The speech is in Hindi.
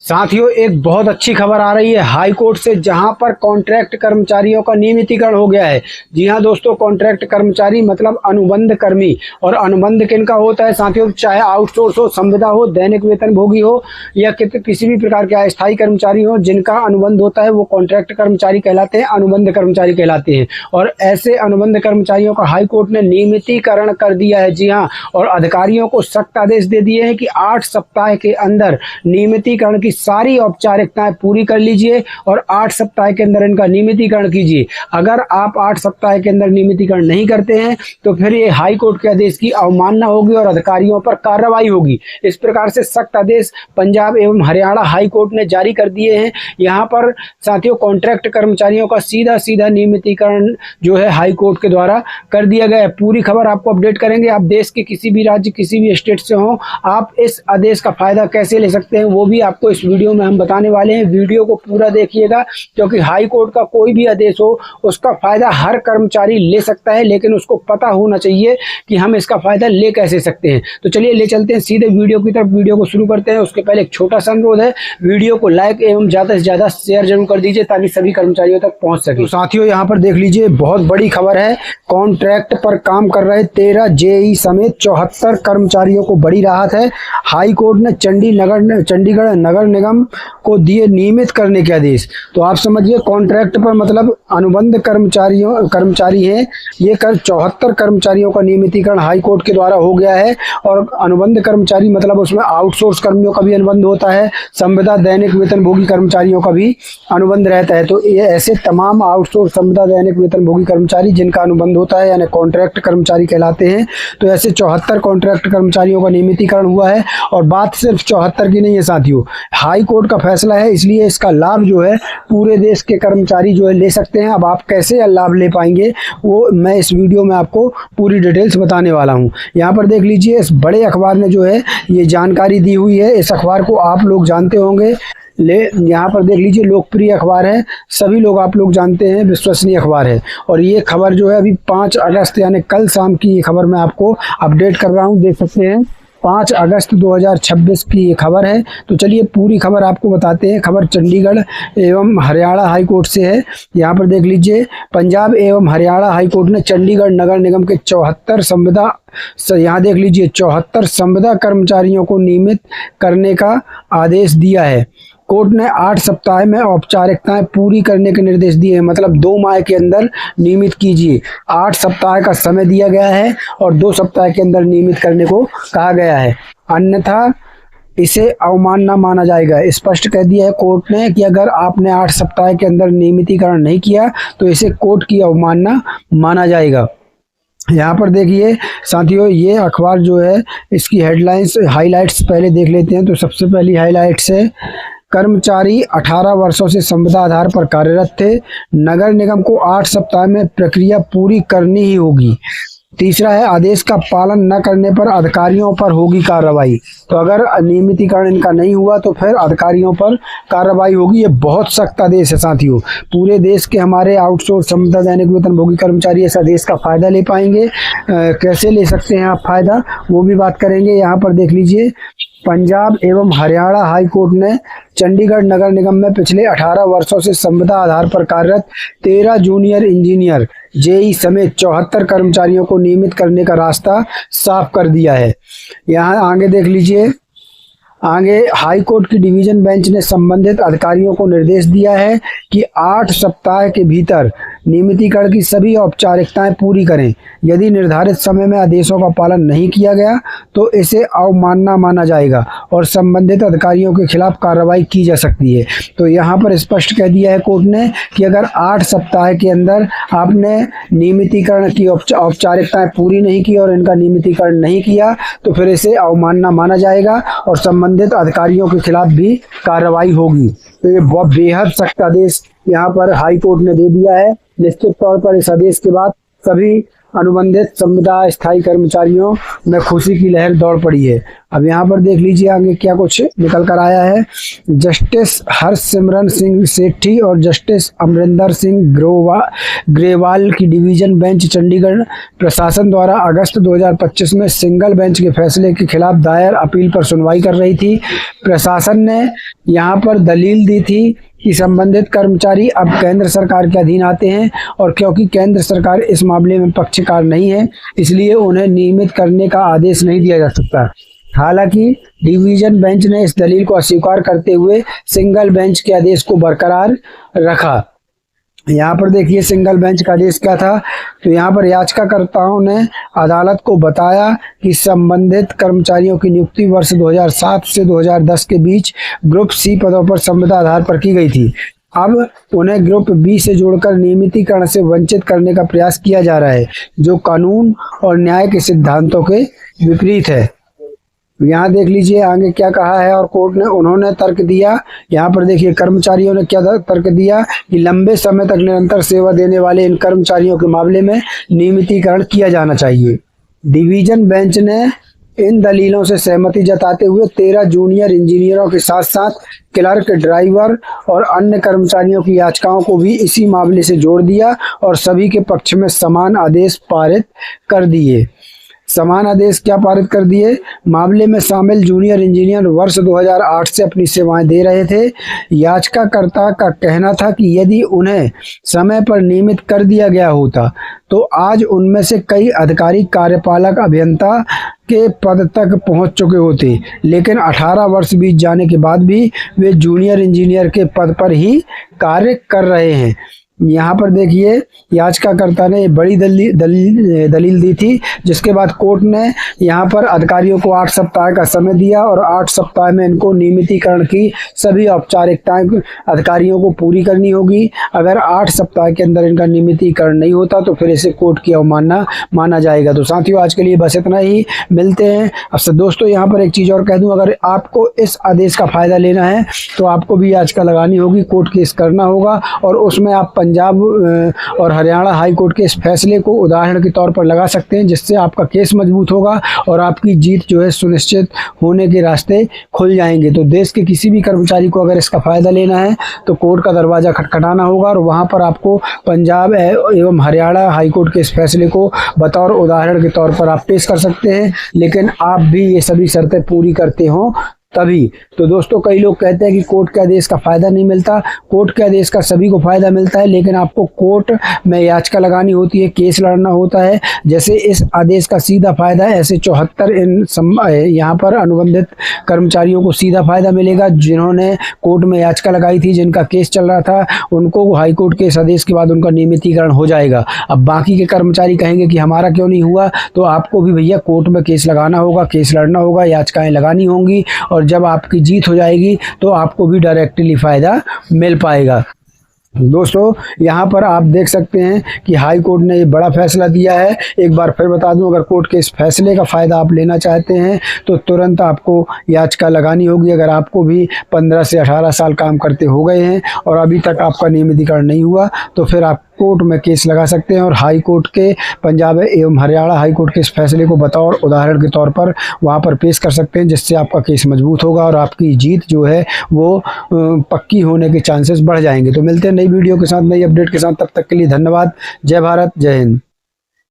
साथियों, एक बहुत अच्छी खबर आ रही है हाई कोर्ट से, जहां पर कॉन्ट्रैक्ट कर्मचारियों का नियमितीकरण हो गया है। जी हां दोस्तों, कॉन्ट्रैक्ट कर्मचारी मतलब अनुबंध कर्मी। और अनुबंध किनका होता है साथियों? चाहे आउटसोर्स हो, संविदा हो, दैनिक वेतन भोगी हो या किसी भी प्रकार के अस्थायी कर्मचारी हो, जिनका अनुबंध होता है वो कॉन्ट्रैक्ट कर्मचारी कहलाते हैं, अनुबंध कर्मचारी कहलाते हैं। और ऐसे अनुबंध कर्मचारियों का हाई कोर्ट ने नियमितीकरण कर दिया है। जी हाँ, और अधिकारियों को सख्त आदेश दे दिए हैं कि 8 सप्ताह के अंदर नियमितीकरण की सारी औपचारिकताएं पूरी कर लीजिए और 8 सप्ताह के अंदर इनका नियमितीकरण कीजिए। अगर आप 8 सप्ताह के अंदर नियमितीकरण नहीं करते हैं तो फिर ये हाई कोर्ट के आदेश की अवमानना होगी और अधिकारियों पर कार्रवाई होगी। इस प्रकार से सख्त आदेश पंजाब एवं हरियाणा हाई कोर्ट ने जारी कर दिए हैं। यहाँ पर साथियों, कॉन्ट्रैक्ट कर्मचारियों का सीधा सीधा नियमितीकरण जो है हाई कोर्ट के द्वारा कर दिया गया है। पूरी खबर आपको अपडेट करेंगे। आप देश के किसी भी राज्य, किसी भी स्टेट से हो, आप इस आदेश का फायदा कैसे ले सकते हैं वो भी आपको इस वीडियो में हम बताने वाले हैं। वीडियो को पूरा देखिएगा, क्योंकि हाई कोर्ट का कोई भी आदेश हो उसका फायदा हर कर्मचारी ले सकता है, लेकिन उसको पता होना चाहिए कि हम इसका फायदा ले कैसे सकते हैं। तो चलिए ले चलते हैं सीधे वीडियो की तरफ। वीडियो को शुरू करते हैं। उसके पहले एक छोटा सा अनुरोध है, वीडियो को लाइक एवं ज्यादा से ज्यादा शेयर जरूर कर दीजिए ताकि सभी कर्मचारियों तक पहुंच सके। तो साथियों, यहाँ पर देख लीजिए, बहुत बड़ी खबर है। कॉन्ट्रैक्ट पर काम कर रहे 13 जेई समेत 74 कर्मचारियों को बड़ी राहत है। हाई कोर्ट ने चंडीगढ़ नगर निगम को दिए नियमित करने के आदेश। तो आप समझिए, कॉन्ट्रैक्ट पर मतलब अनुबंध कर्मचारी हैं, ये 74 कर्मचारियों का नियमितीकरण हाई कोर्ट के द्वारा हो गया है। और अनुबंध कर्मचारी मतलब उसमें आउटसोर्स कर्मियों का भी अनुबंध होता है, संविदा दैनिक वेतन भोगी कर्मचारियों का भी अनुबंध रहता है। तो ये ऐसे तमाम आउटसोर्स, संविदा दैनिक वेतन भोगी कर्मचारी जिनका अनुबंध होता है यानी कॉन्ट्रैक्ट कर्मचारी कहलाते हैं। तो ऐसे 74 कॉन्ट्रैक्ट कर्मचारियों का नियमितीकरण हुआ है। और बात सिर्फ 74 की नहीं है साथियों, हाई कोर्ट का फैसला है, इसलिए इसका लाभ जो है पूरे देश के कर्मचारी जो है ले सकते हैं। अब आप कैसे लाभ ले पाएंगे वो मैं इस वीडियो में आपको पूरी डिटेल्स बताने वाला हूं। यहाँ पर देख लीजिए, इस बड़े अखबार ने जो है ये जानकारी दी हुई है। इस अखबार को आप लोग जानते होंगे, यहाँ पर देख लीजिए, लोकप्रिय अखबार है, सभी लोग आप लोग जानते हैं, विश्वसनीय अखबार है। और ये खबर जो है अभी 5 अगस्त यानी कल शाम की ये खबर मैं आपको अपडेट कर रहा हूँ, देख सकते हैं 5 अगस्त 2026 की ये खबर है। तो चलिए पूरी खबर आपको बताते हैं। खबर चंडीगढ़ एवं हरियाणा हाई कोर्ट से है। यहाँ पर देख लीजिए, पंजाब एवं हरियाणा हाई कोर्ट ने चंडीगढ़ नगर निगम के 74 संविदा, यहाँ देख लीजिए 74 संविदा कर्मचारियों को नियमित करने का आदेश दिया है। कोर्ट ने 8 सप्ताह में औपचारिकताएं पूरी करने के निर्देश दिए हैं, मतलब 2 माह के अंदर नियमित कीजिए। 8 सप्ताह का समय दिया गया है और 2 सप्ताह के अंदर नियमित करने को कहा गया है, अन्यथा इसे अवमानना माना जाएगा। स्पष्ट कह दिया है कोर्ट ने कि अगर आपने 8 सप्ताह के अंदर नियमितीकरण नहीं किया तो इसे कोर्ट की अवमानना माना जाएगा। यहाँ पर देखिए साथियों, ये अखबार जो है इसकी हेडलाइंस, हाइलाइट्स पहले देख लेते हैं। तो सबसे पहली हाइलाइट्स है, कर्मचारी 18 वर्षों से संविदा आधार पर कार्यरत थे, नगर निगम को 8 सप्ताह में प्रक्रिया पूरी करनी ही होगी। तीसरा है, आदेश का पालन न करने पर अधिकारियों पर होगी कार्रवाई। तो अगर नियमितीकरण इनका नहीं हुआ तो फिर अधिकारियों पर कार्रवाई होगी। ये बहुत सख्त आदेश है साथियों। पूरे देश के हमारे आउटसोर्स, संविदा दैनिक वेतन भोगी कर्मचारी इस आदेश का फायदा ले पाएंगे। कैसे ले सकते हैं आप फायदा, वो भी बात करेंगे। यहाँ पर देख लीजिए, पंजाब एवं हरियाणा हाई कोर्ट ने चंडीगढ़ नगर निगम में पिछले 18 वर्षों से संविदा आधार पर कार्यरत 13 जूनियर इंजीनियर जेई समेत 74 कर्मचारियों को नियमित करने का रास्ता साफ कर दिया है। यहाँ आगे देख लीजिए, आगे हाई कोर्ट की डिवीजन बेंच ने संबंधित अधिकारियों को निर्देश दिया है कि 8 सप्ताह के भीतर नियमितीकरण की सभी औपचारिकताएं पूरी करें। यदि निर्धारित समय में आदेशों का पालन नहीं किया गया तो इसे अवमानना माना जाएगा और संबंधित अधिकारियों के खिलाफ कार्रवाई की जा सकती है। तो यहाँ पर स्पष्ट कह दिया है कोर्ट ने कि अगर 8 सप्ताह के अंदर आपने नियमितीकरण की औपचारिकताएं पूरी नहीं की और इनका नियमितीकरण नहीं किया तो फिर इसे अवमानना माना जाएगा और संबंधित अधिकारियों के खिलाफ भी कार्रवाई होगी। तो ये बहुत बेहद सख्त आदेश यहाँ पर हाई कोर्ट ने दे दिया है। निश्चित तौर पर इस आदेश के बाद सभी अनुबंधित संविदा स्थायी कर्मचारियों में खुशी की लहर दौड़ पड़ी है। अब यहाँ पर देख लीजिए आगे क्या कुछ निकल कर आया है। जस्टिस हरसिमरन सिंह सेठी और जस्टिस अमरिंदर सिंह ग्रेवाल की डिवीजन बेंच चंडीगढ़ प्रशासन द्वारा अगस्त 2025 में सिंगल बेंच के फैसले के खिलाफ दायर अपील पर सुनवाई कर रही थी। प्रशासन ने यहाँ पर दलील दी थी कि संबंधित कर्मचारी अब केंद्र सरकार के अधीन आते हैं और क्योंकि केंद्र सरकार इस मामले में पक्षकार नहीं है, इसलिए उन्हें नियमित करने का आदेश नहीं दिया जा सकता। हालांकि डिवीजन बेंच ने इस दलील को अस्वीकार करते हुए सिंगल बेंच के आदेश को बरकरार रखा। यहाँ पर देखिए सिंगल बेंच का आदेश क्या था। तो यहाँ पर याचिकाकर्ताओं ने अदालत को बताया कि संबंधित कर्मचारियों की नियुक्ति वर्ष 2007 से 2010 के बीच ग्रुप सी पदों पर संविदा आधार पर की गई थी। अब उन्हें ग्रुप बी से जोड़कर नियमितीकरण से वंचित करने का प्रयास किया जा रहा है, जो कानून और न्याय के सिद्धांतों के विपरीत है। यहाँ देख लीजिए आगे क्या कहा है और कोर्ट ने उन्होंने तर्क दिया। यहाँ पर देखिए कर्मचारियों ने क्या तर्क दिया कि लंबे समय तक निरंतर सेवा देने वाले इन कर्मचारियों के मामले में नियमितीकरण किया जाना चाहिए। डिवीजन बेंच ने इन दलीलों से सहमति जताते हुए 13 जूनियर इंजीनियरों के साथ साथ क्लर्क, ड्राइवर और अन्य कर्मचारियों की याचिकाओं को भी इसी मामले से जोड़ दिया और सभी के पक्ष में समान आदेश पारित कर दिए। समान आदेश क्या पारित कर दिए? मामले में शामिल जूनियर इंजीनियर वर्ष 2008 से अपनी सेवाएं दे रहे थे। याचिकाकर्ता का कहना था कि यदि उन्हें समय पर नियमित कर दिया गया होता तो आज उनमें से कई अधिकारी कार्यपालक अभियंता के पद तक पहुंच चुके होते, लेकिन 18 वर्ष बीत जाने के बाद भी वे जूनियर इंजीनियर के पद पर ही कार्य कर रहे हैं। यहाँ पर देखिए याचिकाकर्ता ने बड़ी दलील दी थी, जिसके बाद कोर्ट ने यहाँ पर अधिकारियों को 8 सप्ताह का समय दिया और 8 सप्ताह में इनको नियमितीकरण की सभी औपचारिकताएं अधिकारियों को पूरी करनी होगी। अगर 8 सप्ताह के अंदर इनका नियमितीकरण नहीं होता तो फिर इसे कोर्ट की अवमानना माना जाएगा। तो साथियों आज के लिए बस इतना ही, मिलते हैं। अब दोस्तों यहाँ पर एक चीज़ और कह दूँ, अगर आपको इस आदेश का फ़ायदा लेना है तो आपको भी याचिका लगानी होगी, कोर्ट केस करना होगा और उसमें आप पंजाब और हरियाणा हाई कोर्ट के इस फैसले को उदाहरण के तौर पर लगा सकते हैं, जिससे आपका केस मजबूत होगा और आपकी जीत जो है सुनिश्चित होने के रास्ते खुल जाएंगे। तो देश के किसी भी कर्मचारी को अगर इसका फ़ायदा लेना है तो कोर्ट का दरवाज़ा खटखटाना होगा और वहां पर आपको पंजाब एवं हरियाणा हाई कोर्ट के इस फैसले को बतौर उदाहरण के तौर पर आप पेश कर सकते हैं, लेकिन आप भी ये सभी शर्तें पूरी करते हो तभी। तो दोस्तों कई लोग कहते हैं कि कोर्ट के आदेश का फ़ायदा नहीं मिलता। कोर्ट के आदेश का सभी को फ़ायदा मिलता है, लेकिन आपको कोर्ट में याचिका लगानी होती है, केस लड़ना होता है। जैसे इस आदेश का सीधा फ़ायदा है, ऐसे 74 यहाँ पर अनुबंधित कर्मचारियों को सीधा फ़ायदा मिलेगा जिन्होंने कोर्ट में याचिका लगाई थी, जिनका केस चल रहा था, उनको हाई कोर्ट के इस आदेश के बाद उनका नियमितीकरण हो जाएगा। अब बाकी के कर्मचारी कहेंगे कि हमारा क्यों नहीं हुआ, तो आपको भी भैया कोर्ट में केस लगाना होगा, केस लड़ना होगा, याचिकाएँ लगानी होंगी और जब आपकी जीत हो जाएगी तो आपको भी डायरेक्टली फ़ायदा मिल पाएगा। दोस्तों यहाँ पर आप देख सकते हैं कि हाई कोर्ट ने ये बड़ा फैसला दिया है। एक बार फिर बता दूं, अगर कोर्ट के इस फैसले का फ़ायदा आप लेना चाहते हैं तो तुरंत आपको याचिका लगानी होगी। अगर आपको भी 15 से 18 साल काम करते हो गए हैं और अभी तक आपका नियमितीकरण नहीं हुआ तो फिर आप कोर्ट में केस लगा सकते हैं और हाई कोर्ट के पंजाब एवं हरियाणा हाई कोर्ट के इस फैसले को बतौर उदाहरण के तौर पर वहां पर पेश कर सकते हैं, जिससे आपका केस मजबूत होगा और आपकी जीत जो है वो पक्की होने के चांसेस बढ़ जाएंगे। तो मिलते हैं नई वीडियो के साथ, नई अपडेट के साथ। तब तक के लिए धन्यवाद। जय भारत, जय हिंद।